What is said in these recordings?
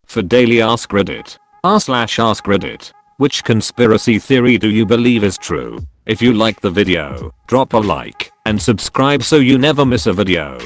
For daily Ask Reddit. r/Ask Reddit. Which conspiracy theory do you believe is true? If you like the video, drop a like and subscribe so you never miss a video.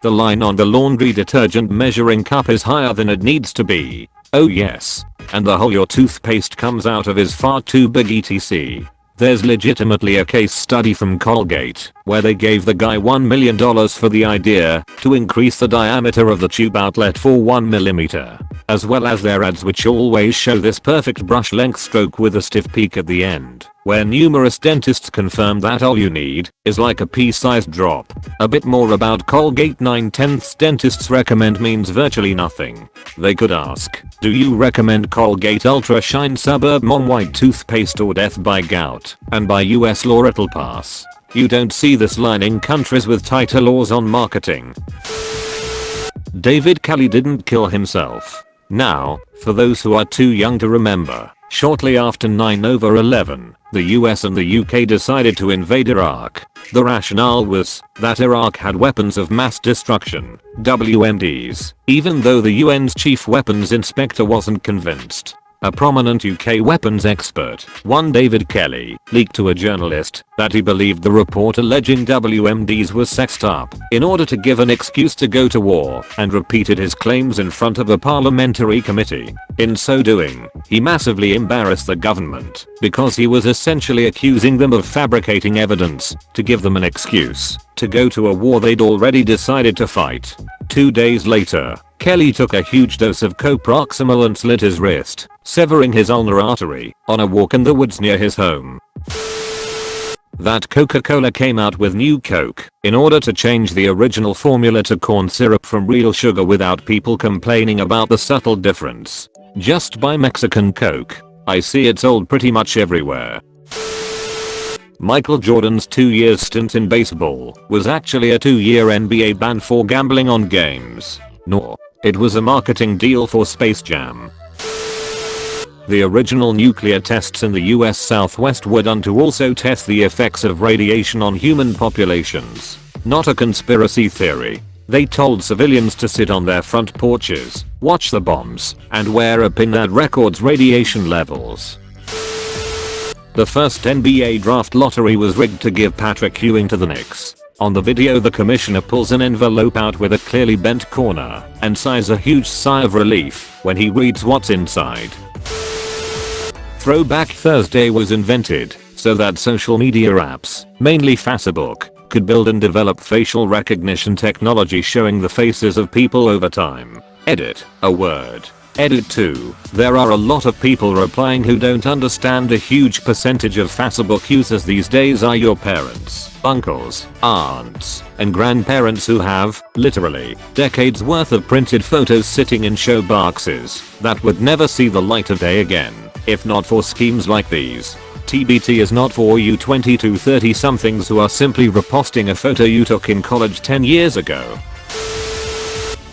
The line on the laundry detergent measuring cup is higher than it needs to be. Oh yes. And the hole your toothpaste comes out of is far too big etc. There's legitimately a case study from Colgate where they gave the guy $1 million for the idea to increase the diameter of the tube outlet for 1mm, as well as their ads which always show this perfect brush length stroke with a stiff peak at the end, where numerous dentists confirm that all you need is like a pea-sized drop. A bit more about Colgate 9/10 dentists recommend means virtually nothing. They could ask, do you recommend Colgate Ultra Shine Suburban White toothpaste or death by gout? And by US law it'll pass. You don't see this line in countries with tighter laws on marketing. David Kelly didn't kill himself. Now, for those who are too young to remember, shortly after 9/11, the US and the UK decided to invade Iraq. The rationale was that Iraq had weapons of mass destruction, WMDs, even though the UN's chief weapons inspector wasn't convinced. A prominent UK weapons expert, one David Kelly, leaked to a journalist that he believed the report alleging WMDs was sexed up in order to give an excuse to go to war, and repeated his claims in front of a parliamentary committee. In so doing, he massively embarrassed the government because he was essentially accusing them of fabricating evidence to give them an excuse to go to a war they'd already decided to fight. 2 days later, Kelly took a huge dose of coproximol and slit his wrist, severing his ulnar artery on a walk in the woods near his home. That Coca-Cola came out with new Coke in order to change the original formula to corn syrup from real sugar without people complaining about the subtle difference. Just buy Mexican Coke. I see it sold pretty much everywhere. Michael Jordan's 2-year stint in baseball was actually a 2-year NBA ban for gambling on games. No, it was a marketing deal for Space Jam. The original nuclear tests in the US Southwest were done to also test the effects of radiation on human populations. Not a conspiracy theory. They told civilians to sit on their front porches, watch the bombs, and wear a pin that records radiation levels. The first NBA draft lottery was rigged to give Patrick Ewing to the Knicks. On the video the commissioner pulls an envelope out with a clearly bent corner and sighs a huge sigh of relief when he reads what's inside. Throwback Thursday was invented so that social media apps, mainly Facebook, could build and develop facial recognition technology showing the faces of people over time. Edit, a word. Edit 2. There are a lot of people replying who don't understand a huge percentage of Facebook users these days are your parents, uncles, aunts, and grandparents who have, literally, decades worth of printed photos sitting in show boxes that would never see the light of day again, if not for schemes like these. TBT is not for you 20 to 30 somethings who are simply reposting a photo you took in college 10 years ago.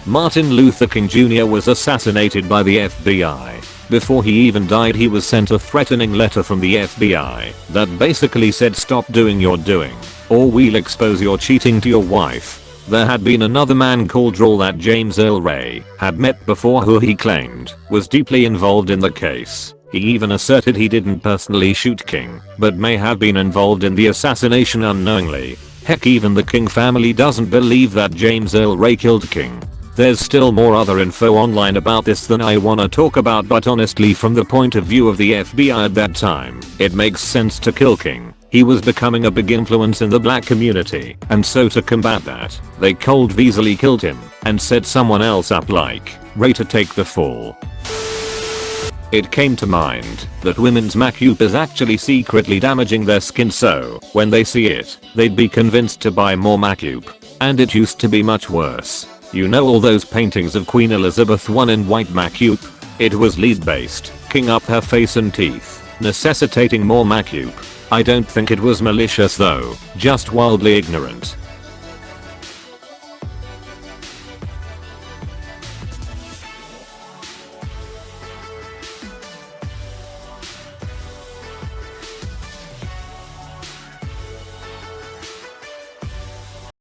Martin Luther King Jr. was assassinated by the FBI. Before he even died he was sent a threatening letter from the FBI that basically said stop doing your doing, or we'll expose your cheating to your wife. There had been another man called Raul that James Earl Ray had met before who he claimed was deeply involved in the case. He even asserted he didn't personally shoot King, but may have been involved in the assassination unknowingly. Heck, even the King family doesn't believe that James Earl Ray killed King. There's still more other info online about this than I wanna talk about, but honestly from the point of view of the FBI at that time, it makes sense to kill King. He was becoming a big influence in the black community, and so to combat that, they cold easily killed him and set someone else up like Ray to take the fall. It came to mind that women's makeup is actually secretly damaging their skin, so when they see it, they'd be convinced to buy more makeup. And it used to be much worse. You know all those paintings of Queen Elizabeth I in white makeup? It was lead based, king up her face and teeth, necessitating more makeup. I don't think it was malicious though, just wildly ignorant.